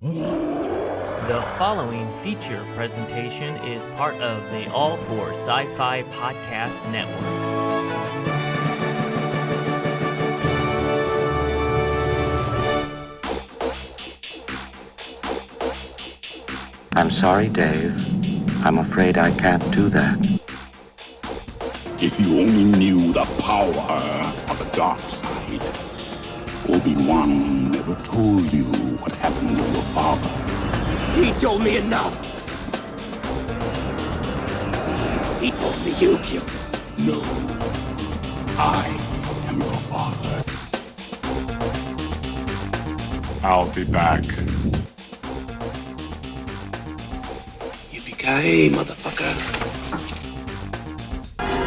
The following feature presentation is part of the AllForSciFi podcast network. I'm sorry, Dave. I'm afraid I can't do that. If you only knew the power of the dark side. Obi-Wan never told you what happened to your father. He told me enough. He told me you killed him. No. I am your father. I'll be back. Yippee-ki-yay, motherfucker.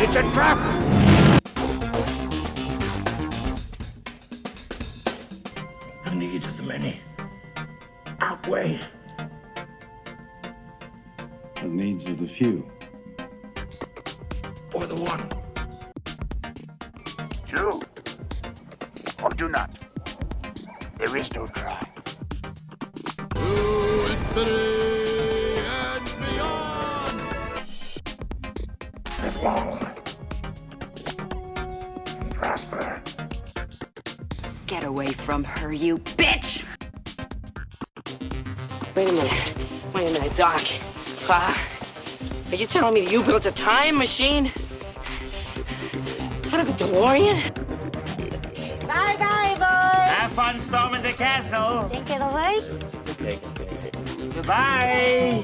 It's a trap! The needs of the many outweigh The needs of the few. for the one. Do or do not. There is no try. Live long and prosper. Get away from her, you bitch! Wait a minute, Doc. Are you telling me you built a time machine? Out of a DeLorean? Bye-bye, boys. Have fun storming the castle. Think it'll work? Goodbye.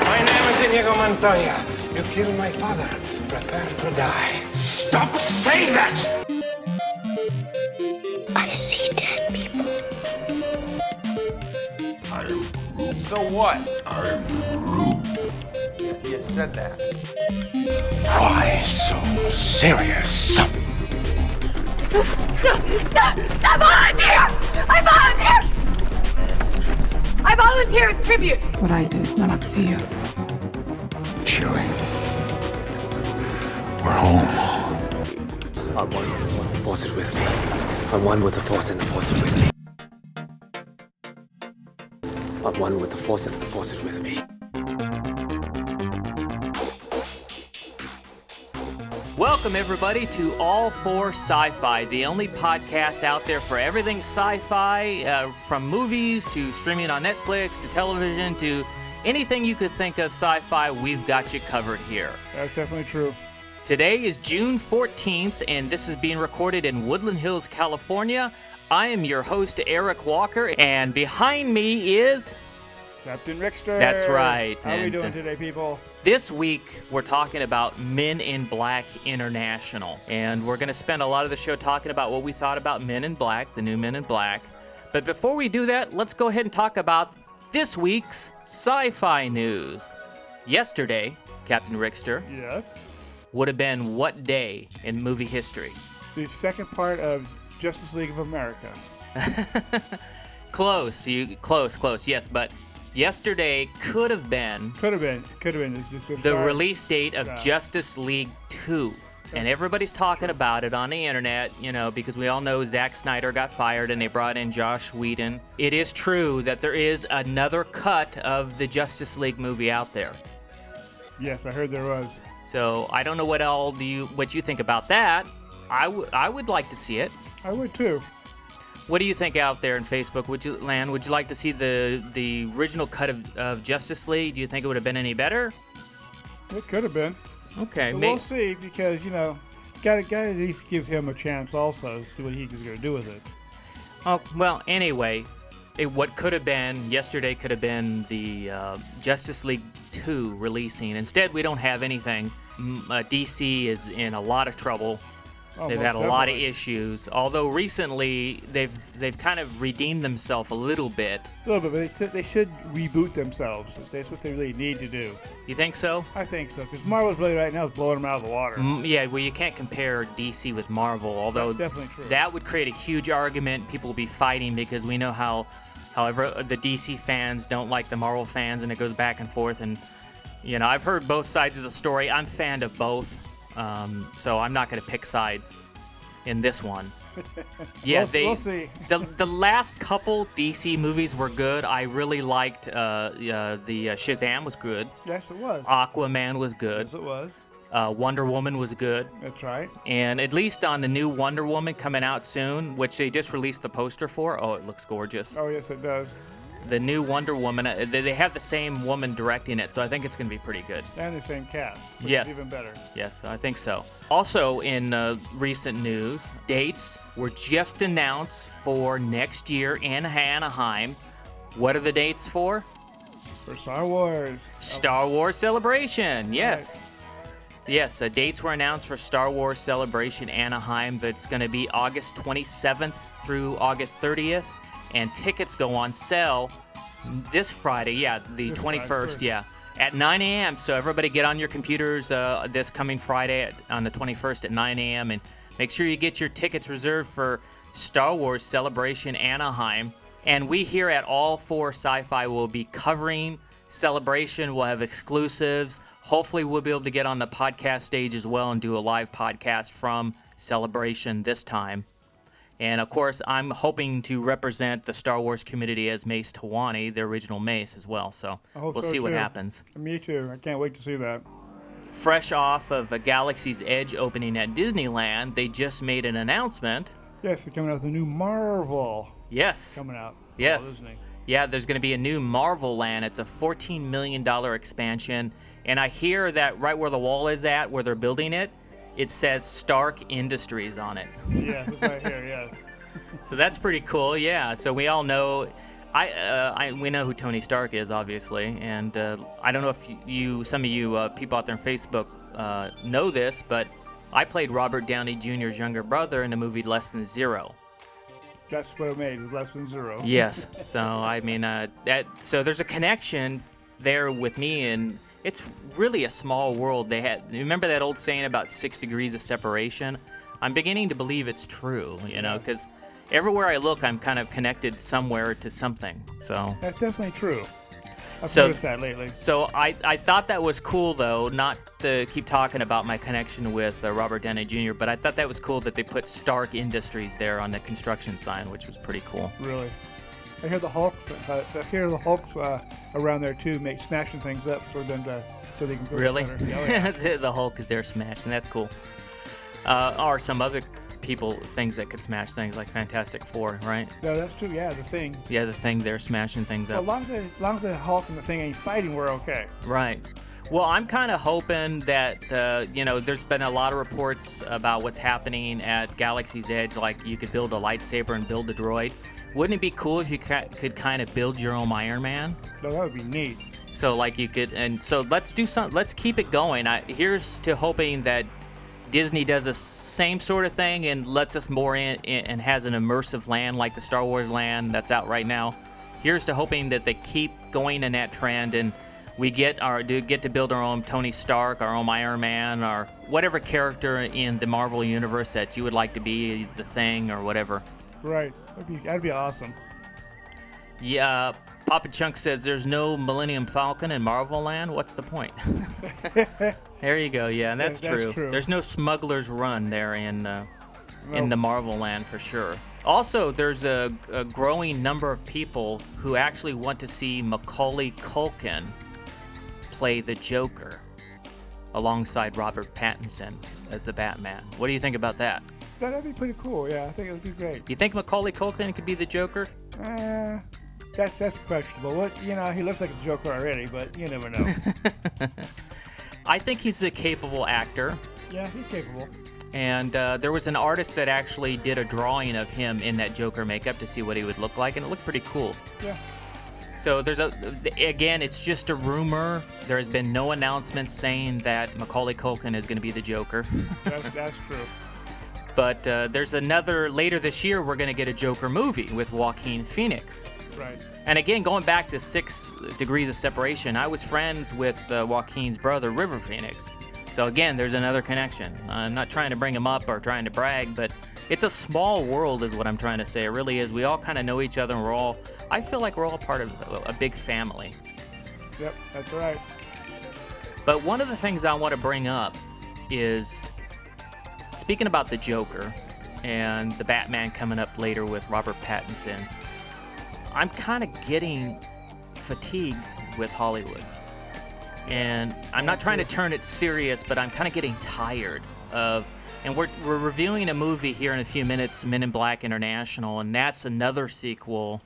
My name is Inigo Montoya. You killed my father. Prepare to die. Stop saying that! I see dead people. So what? I'm rude. You said that. Why so serious? I volunteer! I volunteer as tribute! What I do is not up to you. Chewie. We're home. I'm one with the Force. The Force is with me. I'm one with the Force, and the Force is with me. I'm one with the Force, and the Force is with me. Welcome, everybody, to AllForSciFi, the only podcast out there for everything sci-fi, from movies to streaming on Netflix to television to anything you could think of sci-fi, we've got you covered here. That's definitely true. Today is June 14th, and this is being recorded in Woodland Hills, California. I am your host, Eric Walker, and behind me is... Captain Rickster. That's right. How are we doing today, people? This week, we're talking about Men in Black International, and we're going to spend a lot of the show talking about what we thought about Men in Black, the new Men in Black. But before we do that, let's go ahead and talk about this week's sci-fi news. Yesterday, Captain Rickster, Yes? would have been what day in movie history? The second part of Justice League of America. Close, yes, but yesterday could have been The release date of Justice League 2. And everybody's talking about it on the internet, because we all know Zack Snyder got fired and they brought in Josh Whedon. It is true that there is another cut of the Justice League movie out there. Yes, I heard there was. So I don't know what you think about that. I would like to see it. I would too. What do you think out there in Facebook? Would you like to see the original cut of Justice League? Do you think it would have been any better? It could have been. Okay, But we'll see, because gotta at least give him a chance also, see what he's gonna do with it. Oh, well, anyway, what could have been yesterday could have been the Justice League 2 releasing. Instead, we don't have anything. DC is in a lot of trouble. Oh, They've most had a lot of definitely. issues. Although recently they've kind of redeemed themselves a little bit. A little bit, but they should reboot themselves. That's what they really need to do. You think so? I think so, because Marvel's really right now is blowing them out of the water. Yeah, well, you can't compare DC with Marvel, although That's definitely true. that would create a huge argument. People will be fighting because we know however, the DC fans don't like the Marvel fans, and it goes back and forth. And, I've heard both sides of the story. I'm a fan of both, so I'm not going to pick sides in this one. Yeah, we'll see. the last couple DC movies were good. I really liked the Shazam was good. Yes, it was. Aquaman was good. Yes, it was. Wonder Woman was good. That's right. And at least on the new Wonder Woman coming out soon, which they just released the poster for. Oh, it looks gorgeous. Oh, yes, it does. The new Wonder Woman, they have the same woman directing it, so I think it's going to be pretty good. And the same cast, which Yes. is even better. Yes, I think so. Also, in recent news, dates were just announced for next year in Anaheim. What are the dates for? For Star Wars. Star Wars Celebration, yes. Right. Yes, dates were announced for Star Wars Celebration Anaheim. That's going to be August 27th through August 30th. And tickets go on sale this Friday, the 21st, at 9 a.m. So everybody get on your computers this coming Friday on the 21st at 9 a.m. and make sure you get your tickets reserved for Star Wars Celebration Anaheim. And we here at All4Sci-Fi will be covering Celebration. We'll have exclusives. Hopefully we'll be able to get on the podcast stage as well and do a live podcast from Celebration this time. And, of course, I'm hoping to represent the Star Wars community as Mace Tawani, the original Mace, as well. So we'll see what happens. Me too. I can't wait to see that. Fresh off of a Galaxy's Edge opening at Disneyland, they just made an announcement. Yes, they're coming out with a new Marvel. Yes. Coming out. Yes. Yeah, there's going to be a new Marvel land. It's a $14 million expansion. And I hear that right where the wall is at, where they're building it, it says Stark Industries on it. Yeah, it's right here, yes. So that's pretty cool, yeah. So we all know, we know who Tony Stark is, obviously, and I don't know if some of you people out there on Facebook know this, but I played Robert Downey Jr.'s younger brother in the movie Less Than Zero. That's what it made, it was Less Than Zero. Yes. So I mean, so there's a connection there with me, and it's really a small world. Remember that old saying about 6 degrees of separation? I'm beginning to believe it's true, because everywhere I look, I'm kind of connected somewhere to something. So that's definitely true. I've noticed that lately. So I thought that was cool, though, not to keep talking about my connection with Robert Downey Jr., but I thought that was cool that they put Stark Industries there on the construction sign, which was pretty cool. Really. I hear the Hulks around there too, smashing things up for them so they can build really? better. Oh, yeah. The Hulk is there smashing. That's cool. Or some other things that could smash things like Fantastic Four, right? No, that's true. Yeah, the Thing. Yeah, the Thing. They're smashing things up. As long as the Hulk and the Thing ain't fighting, we're okay. Right. Well, I'm kind of hoping that there's been a lot of reports about what's happening at Galaxy's Edge, like you could build a lightsaber and build a droid. Wouldn't it be cool if you could kind of build your own Iron Man? No, that would be neat. So like you could, and so let's do something. Let's keep it going. Here's to hoping that Disney does the same sort of thing and lets us more in and has an immersive land like the Star Wars land that's out right now. Here's to hoping that they keep going in that trend and we get to build our own Tony Stark, our own Iron Man, or whatever character in the Marvel universe that you would like to be, the Thing or whatever. Right. That'd be awesome. Yeah. Papa Chunk says there's no Millennium Falcon in Marvel Land. What's the point? There you go. Yeah, that's true. There's no Smuggler's Run there in the Marvel Land for sure. Also, there's a growing number of people who actually want to see Macaulay Culkin play the Joker alongside Robert Pattinson as the Batman. What do you think about that? That'd be pretty cool. Yeah, I think it would be great. You think Macaulay Culkin could be the Joker? That's questionable. He looks like a Joker already, but you never know. I think he's a capable actor. Yeah, he's capable. And there was an artist that actually did a drawing of him in that Joker makeup to see what he would look like, and it looked pretty cool. Yeah. So again, it's just a rumor. There has been no announcement saying that Macaulay Culkin is going to be the Joker. That's true. But there's later this year, we're going to get a Joker movie with Joaquin Phoenix. Right. And again, going back to 6 degrees of separation, I was friends with Joaquin's brother, River Phoenix. So again, there's another connection. I'm not trying to bring him up or trying to brag, but it's a small world is what I'm trying to say. It really is. We all kind of know each other, and I feel like we're all part of a big family. Yep, that's right. But one of the things I want to bring up is, speaking about the Joker, and the Batman coming up later with Robert Pattinson. I'm kind of getting fatigued with Hollywood. And I'm not trying to turn it serious, but I'm kind of getting tired of... And we're reviewing a movie here in a few minutes, Men in Black International, and that's another sequel.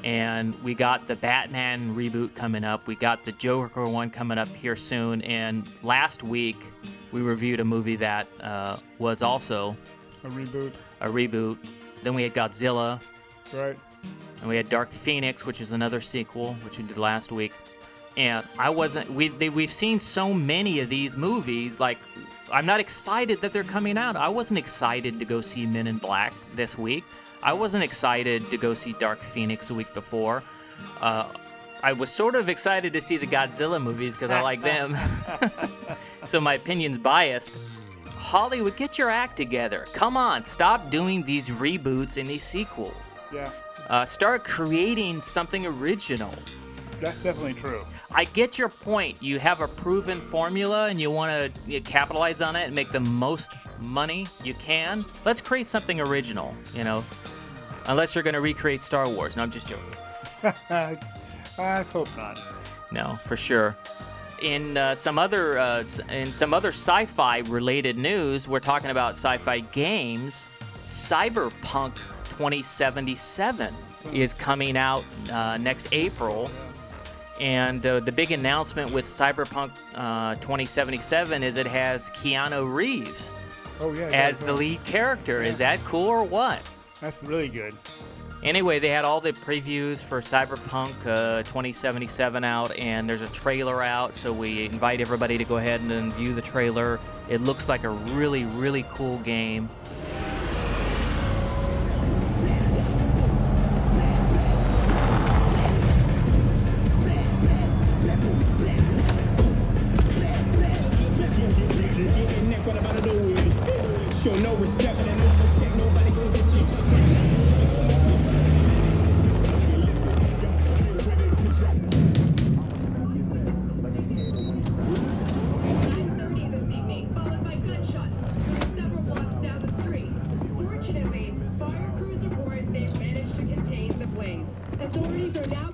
And we got the Batman reboot coming up. We got the Joker one coming up here soon. And last week, we reviewed a movie that was also... A reboot. A reboot. Then we had Godzilla. Right. And we had Dark Phoenix, which is another sequel, which we did last week. And I wasn't... We've seen so many of these movies, like... I'm not excited that they're coming out. I wasn't excited to go see Men in Black this week. I wasn't excited to go see Dark Phoenix a week before. I was sort of excited to see the Godzilla movies because I like them. So my opinion's biased. Hollywood, get your act together. Come on, stop doing these reboots and these sequels. Yeah. Start creating something original. That's definitely true. I get your point. You have a proven formula and you want to capitalize on it and make the most money you can. Let's create something original, you know. Unless you're going to recreate Star Wars. No, I'm just joking. Let's hope not. No, for sure. In some other sci-fi related news, we're talking about sci-fi games. Cyberpunk 2077 is coming out next April. And the big announcement with Cyberpunk 2077 is it has Keanu Reeves as the lead character. Yeah. Is that cool or what? That's really good. Anyway, they had all the previews for Cyberpunk 2077 out, and there's a trailer out, so we invite everybody to go ahead and view the trailer. It looks like a really, really cool game.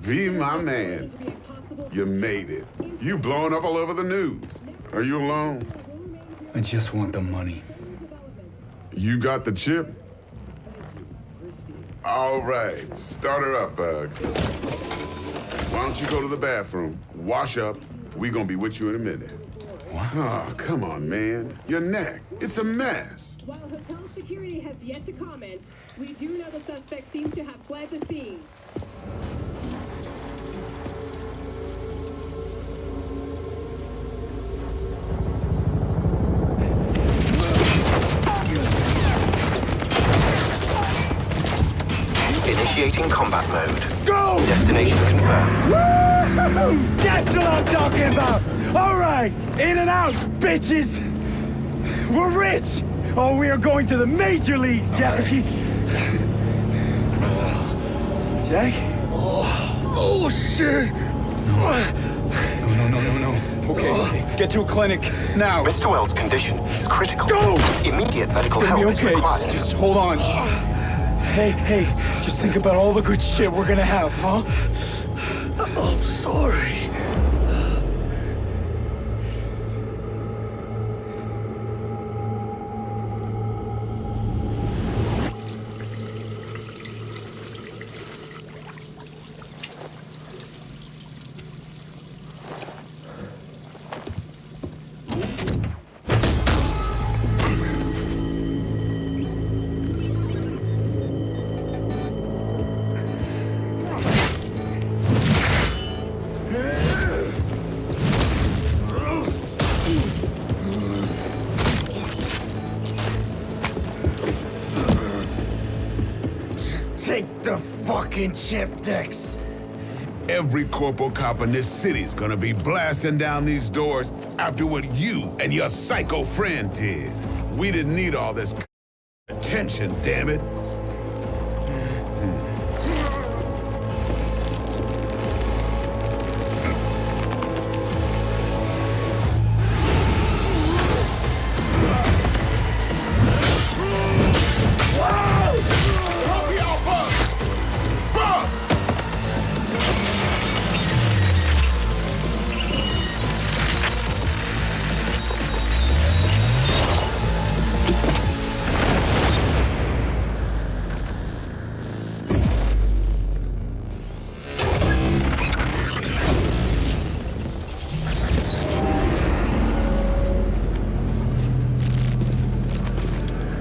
V, my man, you made it. You blowing up all over the news. Are you alone? I just want the money. You got the chip? All right, start her up, Bug. Why don't you go to the bathroom, wash up, we gonna be with you in a minute. What? Oh, come on, man. Your neck, it's a mess. While hotel security has yet to comment, we do know the suspect seems to have fled the scene. Initiating combat mode. Go! Destination confirmed. Woo! That's what I'm talking about! Alright! In and out, bitches! We're rich! Oh, we are going to the major leagues, Jackie! Jack? Oh, shit! No. Okay, get to a clinic, now. Mr. Wells' condition is critical. Go! Immediate medical help It's is gonna be okay. required. Just hold on. Hey, just think about all the good shit we're gonna have, huh? I'm sorry. Take the fucking chip, Dex. Every corporal cop in this city is gonna be blasting down these doors after what you and your psycho friend did. We didn't need all this attention, damn it.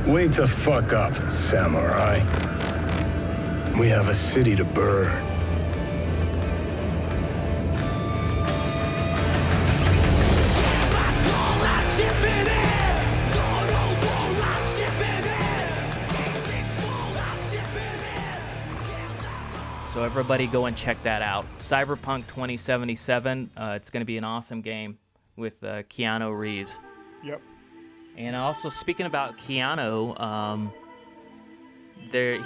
Wake the fuck up, samurai. We have a city to burn. So everybody go and check that out. Cyberpunk 2077. It's going to be an awesome game with Keanu Reeves. Yep. And also, speaking about Keanu,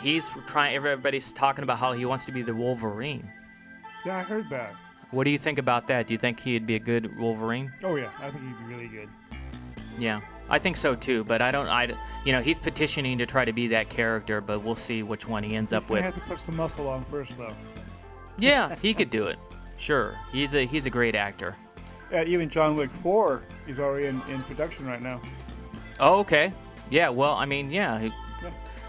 he's trying. Everybody's talking about how he wants to be the Wolverine. Yeah, I heard that. What do you think about that? Do you think he'd be a good Wolverine? Oh yeah, I think he'd be really good. Yeah, I think so too. But he's petitioning to try to be that character, but we'll see which one he ends up with. He's gonna have to put some muscle on first, though. Yeah, he could do it. Sure, he's a great actor. Yeah, even John Wick 4 is already in production right now. Oh, okay. Yeah, well, I mean, yeah.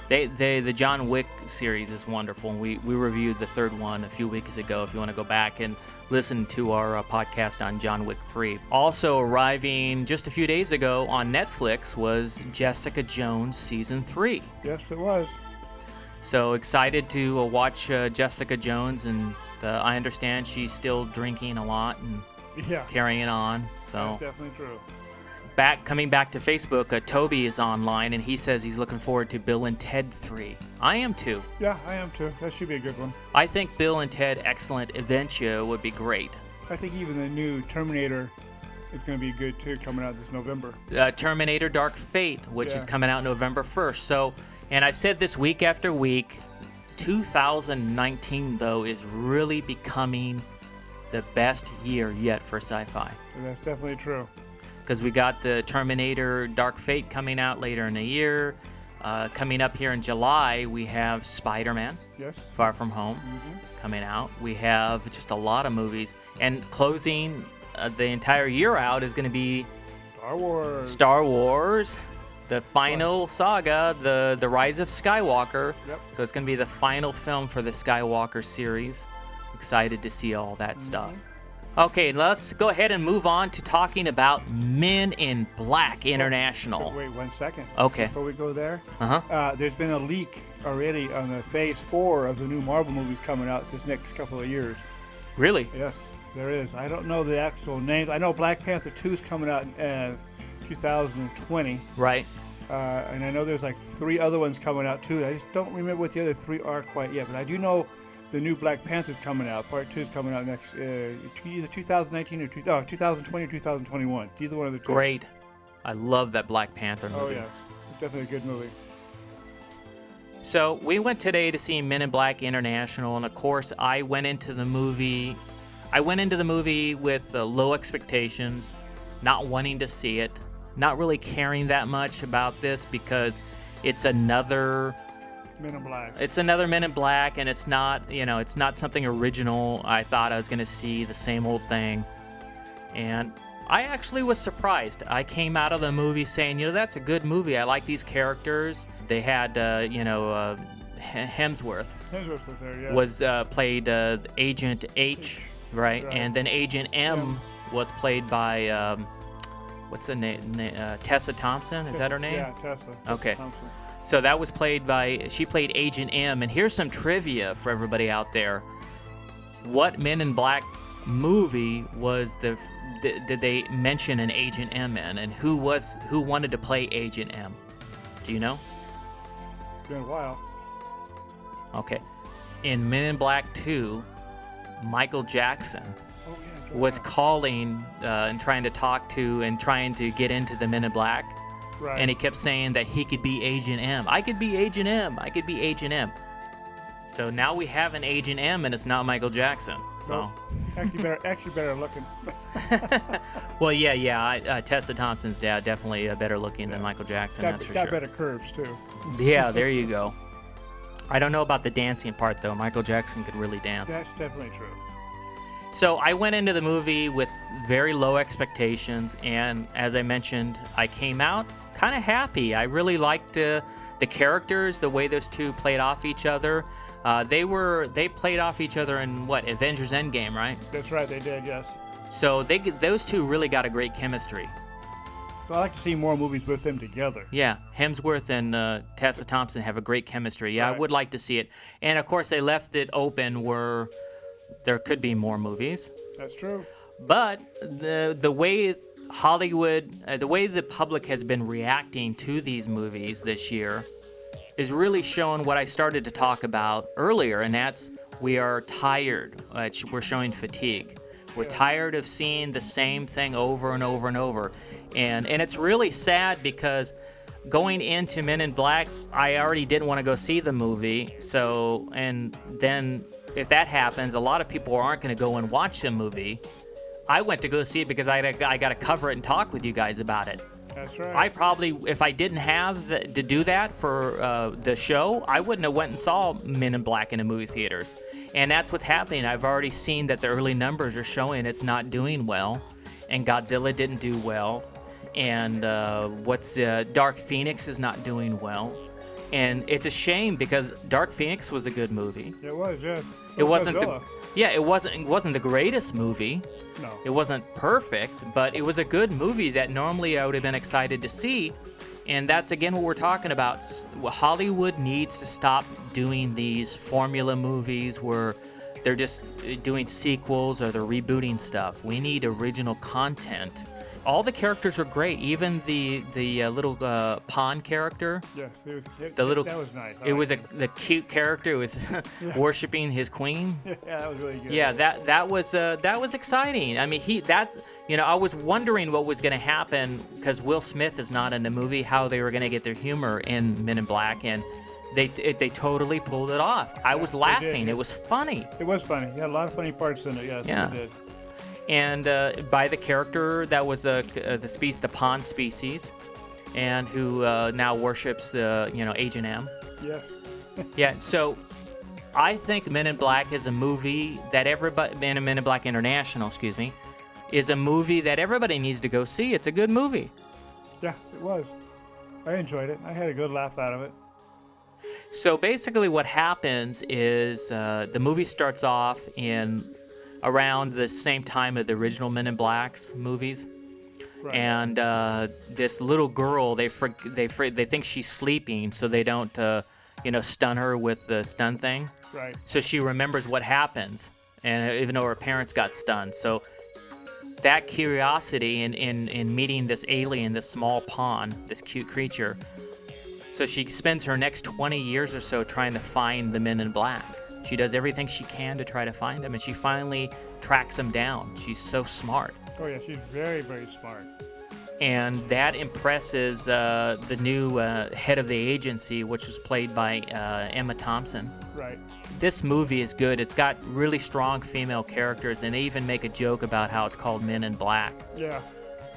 The John Wick series is wonderful. We reviewed the third one a few weeks ago. If you want to go back and listen to our podcast on John Wick 3. Also arriving just a few days ago on Netflix was Jessica Jones Season 3. Yes, it was. So excited to watch Jessica Jones, and I understand she's still drinking a lot and carrying on. So that's definitely true. Coming back to Facebook, Toby is online, and he says he's looking forward to Bill and Ted 3. I am too. Yeah, I am too. That should be a good one. I think Bill and Ted Excellent Adventure would be great. I think even the new Terminator is going to be good too, coming out this November. Terminator Dark Fate, which is coming out November 1st. So, and I've said this week after week, 2019, though, is really becoming the best year yet for sci-fi. That's definitely true. Because we got the Terminator Dark Fate coming out later in the year. Coming up here in July, we have Spider-Man, Far From Home, coming out. We have just a lot of movies. And closing the entire year out is going to be Star Wars, the final saga, the Rise of Skywalker. Yep. So it's going to be the final film for the Skywalker series. Excited to see all that stuff. Okay, let's go ahead and move on to talking about Men in Black International. Wait 1 second. Okay. Before we go there, Uh-huh. There's been a leak already on the Phase 4 of the new Marvel movies coming out this next couple of years. Really? Yes, there is. I don't know the actual names. I know Black Panther 2 is coming out in 2020. Right. And I know there's like 3 other ones coming out too. I just don't remember what the other 3 are quite yet. But I do know the new Black Panther's coming out. Part 2 is coming out next, either 2019 or 2020 or 2021. It's either one of the 2. Great. I love that Black Panther movie. Oh yeah, it's definitely a good movie. So we went today to see Men in Black International, and of course I went into the movie with low expectations, not wanting to see it, not really caring that much about this because it's another Men in Black. It's another Men in Black, and it's not something original. I thought I was going to see the same old thing, and I actually was surprised. I came out of the movie saying, that's a good movie. I like these characters. They had, Hemsworth. Hemsworth was there, yeah. Was played Agent H, right? And then Agent M was played by, what's the name? Tessa Thompson? Is that her name? Yeah, Tessa. Okay. Thompson. So that was she played Agent M, and here's some trivia for everybody out there. What Men in Black movie did they mention an Agent M in, and who wanted to play Agent M? Do you know? It's been a while. Okay. In Men in Black 2, Michael Jackson was calling and trying to talk to and trying to get into the Men in Black. Right. And he kept saying that he could be Agent M. I could be Agent M. I could be Agent M. So now we have an Agent M, and it's not Michael Jackson. So actually better looking. Well, yeah. Tessa Thompson's dad definitely better looking than Michael Jackson. That's for sure. Got better curves too. Yeah, there you go. I don't know about the dancing part though. Michael Jackson could really dance. That's definitely true. So I went into the movie with very low expectations, and as I mentioned, I came out kind of happy. I really liked the characters, the way those two played off each other. They played off each other in Avengers Endgame, right? That's right, they did, yes. So those two really got a great chemistry. So I like to see more movies with them together. Yeah, Hemsworth and Tessa Thompson have a great chemistry. Yeah, Right. I would like to see it. And of course, they left it open where there could be more movies. That's true. But the way Hollywood, the way the public has been reacting to these movies this year is really showing what I started to talk about earlier, and that's we are tired. We're showing fatigue. We're tired of seeing the same thing over and over and over. And it's really sad because going into Men in Black, I already didn't want to go see the movie. So, and then if that happens, a lot of people aren't going to go and watch the movie. I went to go see it because I got to cover it and talk with you guys about it. That's right. I probably, if I didn't have to do that for the show, I wouldn't have went and saw Men in Black in the movie theaters. And that's what's happening. I've already seen that the early numbers are showing it's not doing well, and Godzilla didn't do well, and Dark Phoenix is not doing well. And it's a shame because Dark Phoenix was a good movie. It was, yeah. It wasn't Godzilla. it wasn't the greatest movie. No. It wasn't perfect, but it was a good movie that normally I would have been excited to see. And that's again what we're talking about. Hollywood needs to stop doing these formula movies where they're just doing sequels or they're rebooting stuff. We need original content. All the characters are great. Even the little pawn character. Yes, That was nice. It was the cute character who was worshiping his queen. Yeah, that was really good. Yeah, that was exciting. I mean, I was wondering what was going to happen because Will Smith is not in the movie. How they were going to get their humor in Men in Black, and they totally pulled it off. I was laughing. It was funny. It was funny. You had a lot of funny parts in it. Yes, Yeah. it did. And by the character that was the pawn species, and who now worships Agent M. Yes. Yeah. So I think Men in Black is a movie that Men in Black International, excuse me, is a movie that everybody needs to go see. It's a good movie. Yeah, it was. I enjoyed it. I had a good laugh out of it. So basically, what happens is the movie starts off in around the same time of the original Men in Black's movies. Right. And this little girl, they think she's sleeping, so they don't, stun her with the stun thing. Right. So she remembers what happens, and even though her parents got stunned. So that curiosity in meeting this alien, this small pawn, this cute creature. So she spends her next 20 years or so trying to find the Men in Black. She does everything she can to try to find them, and she finally tracks them down. She's so smart. Oh, yeah, she's very, very smart. And that impresses the new head of the agency, which was played by Emma Thompson. Right. This movie is good. It's got really strong female characters, and they even make a joke about how it's called Men in Black. Yeah.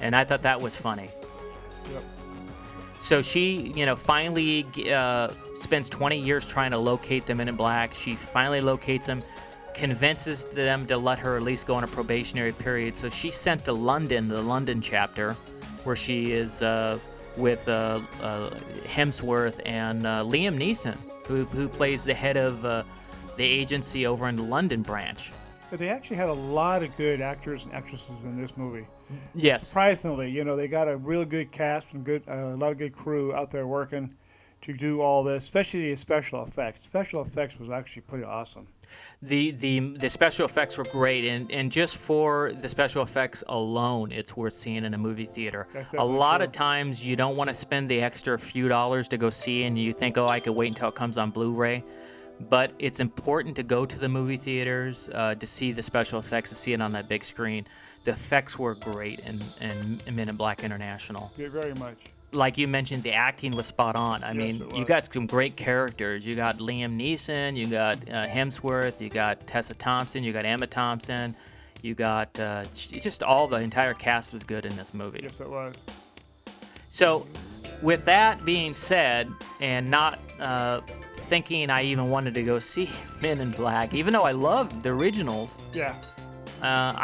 And I thought that was funny. Yep. So she, finally spends 20 years trying to locate the Men in Black. She finally locates them, convinces them to let her at least go on a probationary period. So she's sent to London, the London chapter, where she is with Hemsworth and Liam Neeson, who plays the head of the agency over in the London branch. But they actually had a lot of good actors and actresses in this movie. Yes. Surprisingly, they got a real good cast and a lot of good crew out there working to do all this, especially the special effects. Special effects was actually pretty awesome. The special effects were great, and just for the special effects alone, it's worth seeing in a movie theater. A lot of times you don't want to spend the extra few dollars to go see, and you think, I could wait until it comes on Blu-ray. But it's important to go to the movie theaters to see the special effects, to see it on that big screen. The effects were great in Men in Black International. Yeah, very much. Like you mentioned, the acting was spot on. I mean, you got some great characters. You got Liam Neeson, you got Hemsworth, you got Tessa Thompson, you got Emma Thompson, you got just the entire cast was good in this movie. Yes, it was. So, with that being said, and not thinking I even wanted to go see Men in Black, even though I loved the originals. Yeah.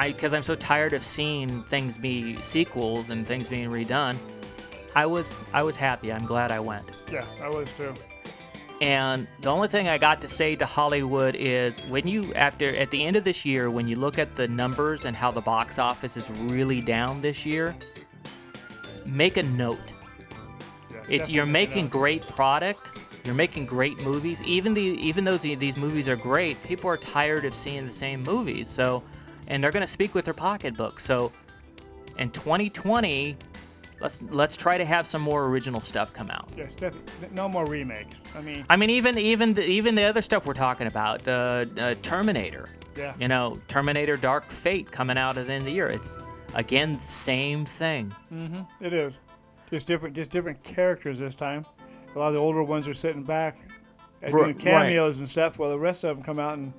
Because I'm so tired of seeing things be sequels and things being redone. I was happy. I'm glad I went. Yeah, I was too. And the only thing I got to say to Hollywood is at the end of this year, when you look at the numbers and how the box office is really down this year, make a note. You're making great product. You're making great movies. Even though these movies are great, people are tired of seeing the same movies. So, and they're going to speak with their pocketbook. So, in 2020, let's try to have some more original stuff come out. Yes, no more remakes. I mean, even the other stuff we're talking about, Terminator. Yeah. You know, Terminator: Dark Fate coming out at the end of the year. It's again same thing. Mm-hmm. It is. Just different characters this time. A lot of the older ones are sitting back doing cameos and stuff, while the rest of them come out and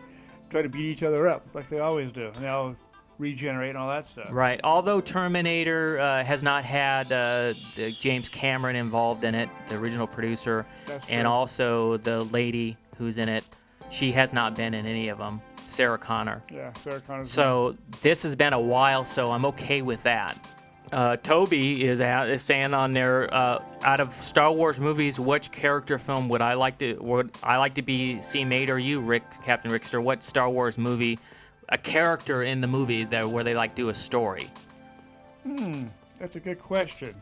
try to beat each other up like they always do. And they all regenerate and all that stuff. Right. Although Terminator has not had James Cameron involved in it, the original producer, and also the lady who's in it, she has not been in any of them. Sarah Connor. Yeah, Sarah Connor. So this has been a while, so I'm okay with that. Toby is saying on there, out of Star Wars movies, which character film would I like to see made, or you, Captain Rickster? What Star Wars movie, a character in the movie where they like do a story? That's a good question.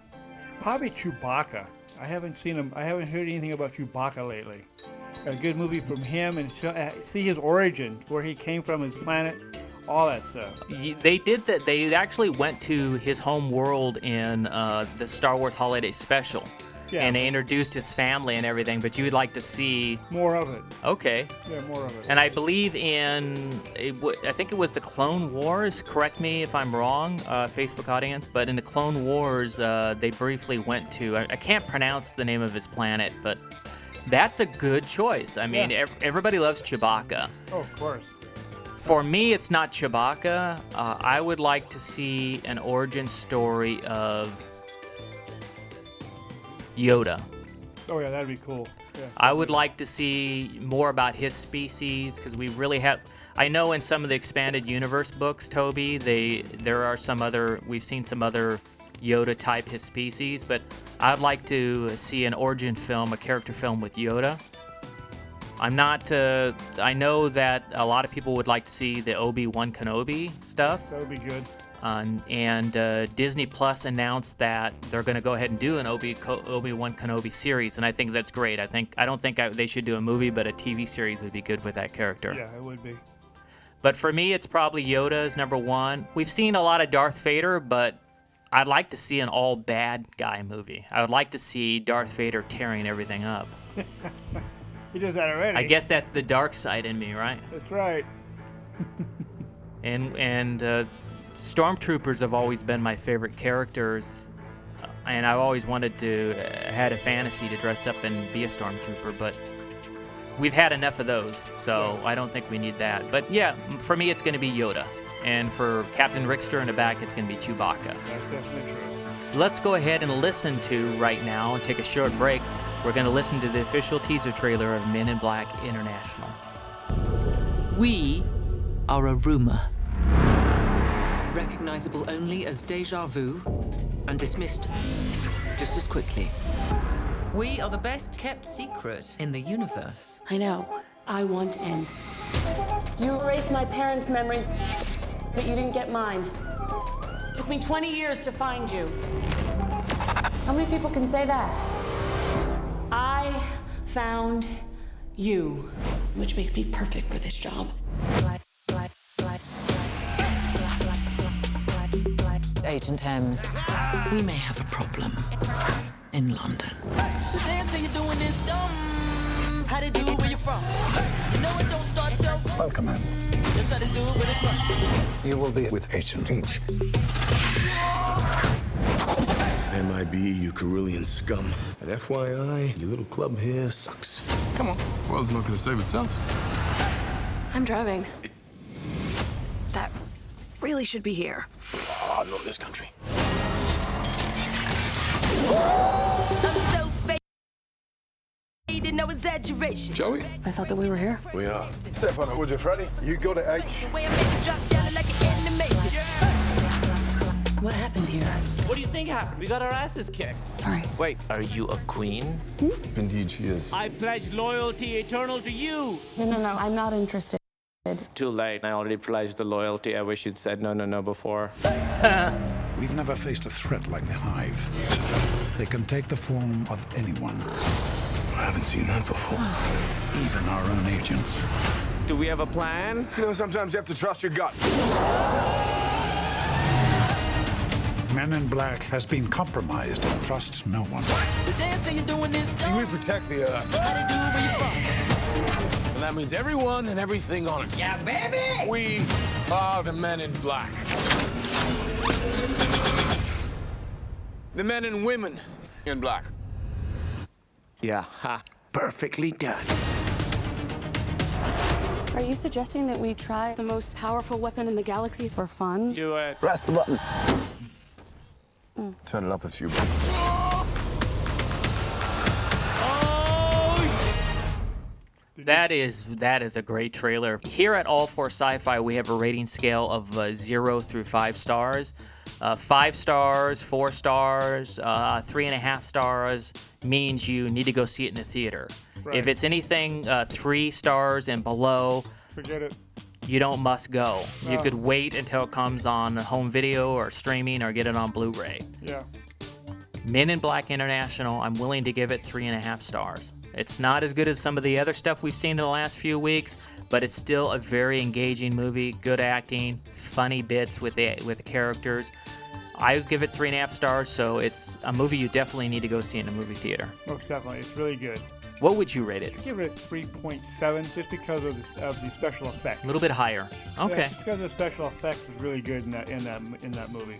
Probably Chewbacca. I haven't seen him. I haven't heard anything about Chewbacca lately. A good movie from him and see his origin, where he came from, his planet. All that stuff. They did that. They actually went to his home world in the Star Wars Holiday Special, and they introduced his family and everything. But you would like to see more of it. Okay. Yeah, more of it. And I believe I think it was the Clone Wars. Correct me if I'm wrong, Facebook audience. But in the Clone Wars, they briefly went to. I can't pronounce the name of his planet, but that's a good choice. I mean, everybody loves Chewbacca. Oh, of course. For me, it's not Chewbacca. I would like to see an origin story of Yoda. Oh yeah, that'd be cool. Yeah. I would like to see more about his species, because we really have. I know in some of the expanded universe books, Toby, we've seen some other Yoda type his species, but I'd like to see an origin film, a character film with Yoda. I know that a lot of people would like to see the Obi-Wan Kenobi stuff. That would be good. And Disney Plus announced that they're going to go ahead and do an Obi-Wan Kenobi series, and I think that's great. I don't think they should do a movie, but a TV series would be good with that character. Yeah, it would be. But for me, it's probably Yoda as number one. We've seen a lot of Darth Vader, but I'd like to see an all bad guy movie. I would like to see Darth Vader tearing everything up. He does that already. I guess that's the dark side in me, right? That's right. and Stormtroopers have always been my favorite characters, and I've always wanted to had a fantasy to dress up and be a Stormtrooper, but we've had enough of those, so I don't think we need that. But yeah, for me, it's going to be Yoda, and for Captain Rickster in the back, it's going to be Chewbacca. That's definitely true. Let's go ahead and listen to right now and take a short break. We're going to listen to the official teaser trailer of Men in Black International. We are a rumor. Recognizable only as deja vu and dismissed just as quickly. We are the best kept secret in the universe. I know. I want in. You erased my parents' memories, but you didn't get mine. It took me 20 years to find you. How many people can say that? I found you, which makes me perfect for this job. Agent M, we may have a problem in London. Welcome, man. You will be with Agent H. MIB, you Carillion scum. And FYI, your little club here sucks. Come on, the world's not going to save itself. I'm driving. That really should be here. Oh, not this country. I'm so faded, no exaggeration. Joey? I thought that we were here. We are. Step on it, would you, Freddy? You got it, H. What happened here? What do you think happened? We got our asses kicked. Sorry. Wait, are you a queen? Indeed, she is. I pledge loyalty eternal to you. No, I'm not interested. Too late. I already pledged the loyalty. I wish you'd said no before. We've never faced a threat like the Hive. They can take the form of anyone. I haven't seen that before. Even our own agents. Do we have a plan? You know, sometimes you have to trust your gut. Men in Black has been compromised and trusts no one. The dance that you're doing is See, we protect the Earth. how they do where you from. And that means everyone and everything on it. Yeah, baby! We are the Men in Black. The men and women in black. Yeah, ha. Perfectly done. Are you suggesting that we try the most powerful weapon in the galaxy for fun? Do it. Press the button. Turn it up a few. That is a great trailer. Here at All4Sci-Fi, we have a rating scale of 0 through 5 stars. 5 stars, 4 stars, 3.5 stars means you need to go see it in the theater. Right. If it's anything 3 stars and below, Forget it. you don't must go. You No. could wait until it comes on home video or streaming or get it on Blu-ray. Yeah. Men in Black International, I'm willing to give it 3.5 stars. It's not as good as some of the other stuff we've seen in the last few weeks, but it's still a very engaging movie. Good acting, funny bits with the characters. I give it 3.5 stars, so it's a movie you definitely need to go see in a movie theater. Most definitely. It's really good. What would you rate it? I'd give it a 3.7 just because of the special effects. A little bit higher. Okay. Yeah, because the special effects was really good in that movie.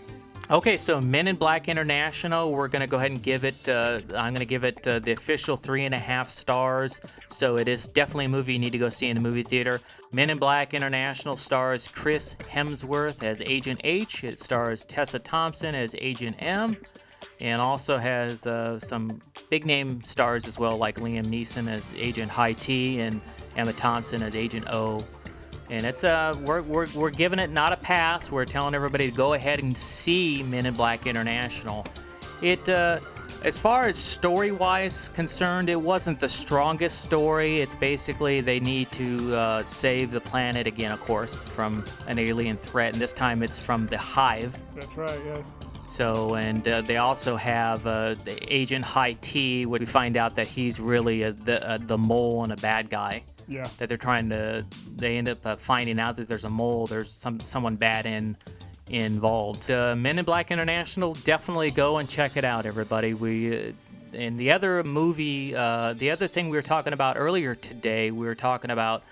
Okay, so Men in Black International, we're going to go ahead and give it, I'm going to give it the official 3.5 stars. So it is definitely a movie you need to go see in the movie theater. Men in Black International stars Chris Hemsworth as Agent H. It stars Tessa Thompson as Agent M. And also has some big name stars as well, like Liam Neeson as Agent High T and Emma Thompson as Agent O. And it's we're giving it not a pass. We're telling everybody to go ahead and see Men in Black International. It as far as story-wise concerned, it wasn't the strongest story. It's basically they need to save the planet again, of course, from an alien threat, and this time it's from the Hive. That's right. Yes. So, and they also have the Agent High T, where we find out that he's really the mole and a bad guy. Yeah. That they're trying to, they end up finding out that there's a mole, there's someone bad involved. Men in Black International, definitely go and check it out, everybody. And the other movie, the other thing we were talking about earlier today, we were talking about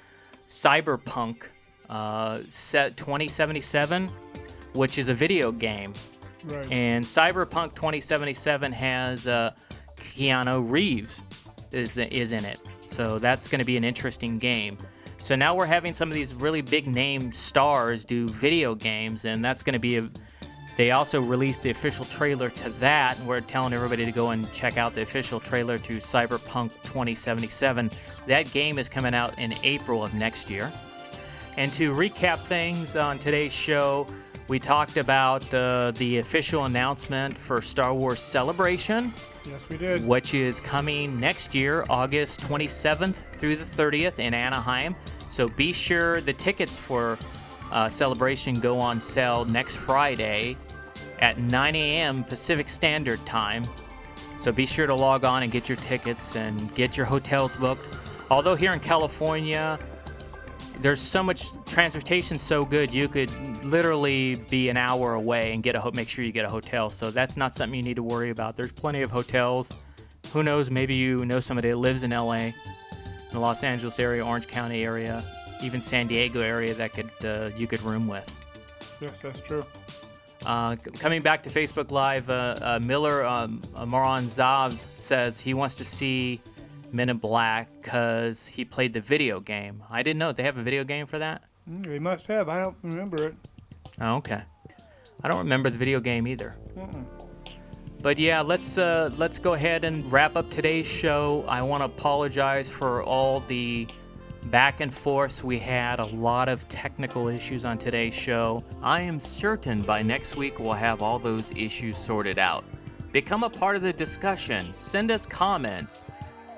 Cyberpunk 2077, which is a video game. Right. And Cyberpunk 2077 has Keanu Reeves is in it. So that's going to be an interesting game. So now we're having some of these really big name stars do video games, and that's going to be they also released the official trailer to that, and we're telling everybody to go and check out the official trailer to Cyberpunk 2077. That game is coming out in April of next year. And to recap things on today's show, we talked about the official announcement for Star Wars Celebration. Yes, we did. Which is coming next year, August 27th through the 30th in Anaheim. So be sure the tickets for Celebration go on sale next Friday at 9 a.m. Pacific Standard Time. So be sure to log on and get your tickets and get your hotels booked. Although here in California, there's so much transportation, so good, you could literally be an hour away and make sure you get a hotel. So that's not something you need to worry about. There's plenty of hotels. Who knows, maybe you know somebody that lives in LA, in the Los Angeles area, Orange County area, even San Diego area that you could room with. Yes, that's true. Coming back to Facebook Live, Miller Moran Zavs says he wants to see Men in Black because he played the video game. I didn't know they have a video game for that. They must have. I don't remember it. Oh, okay. I don't remember the video game either. Mm-mm. But yeah, let's go ahead and wrap up today's show. I want to apologize for all the back and forths we had. A lot of technical issues on today's show. I am certain by next week we'll have all those issues sorted out. Become a part of the discussion. Send us comments.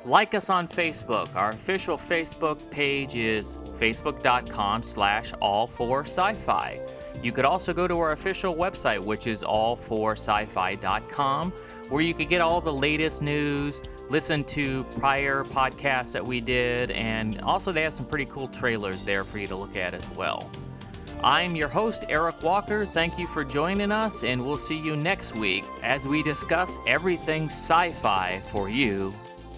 Like us on Facebook. Our official Facebook page is facebook.com/AllForSciFi. You could also go to our official website, which is AllForSciFi.com, where you can get all the latest news, listen to prior podcasts that we did, and also they have some pretty cool trailers there for you to look at as well. I'm your host, Eric Walker. Thank you for joining us, and we'll see you next week as we discuss everything sci-fi for you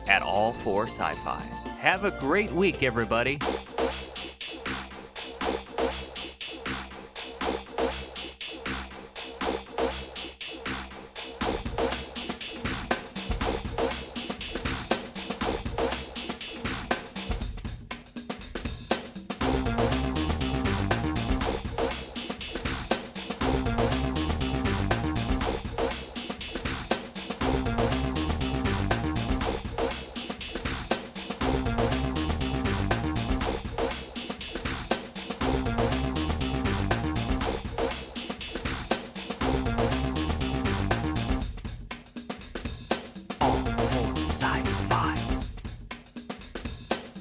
at All4Sci-Fi. Have a great week, everybody.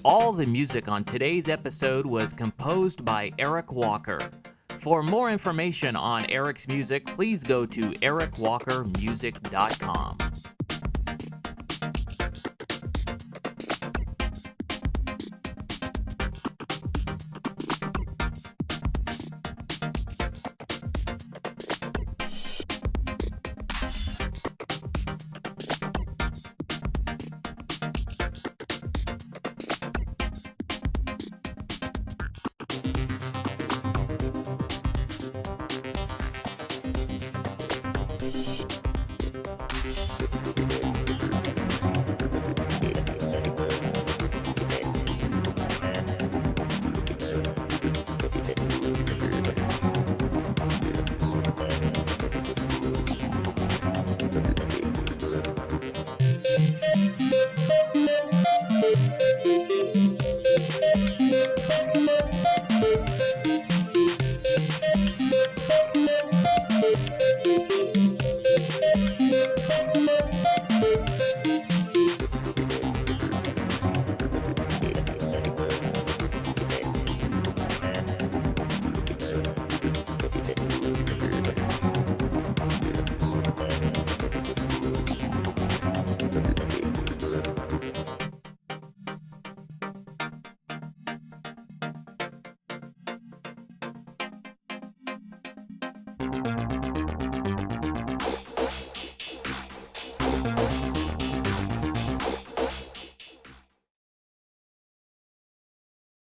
All the music on today's episode was composed by Eric Walker. For more information on Eric's music, please go to ericwalkermusic.com.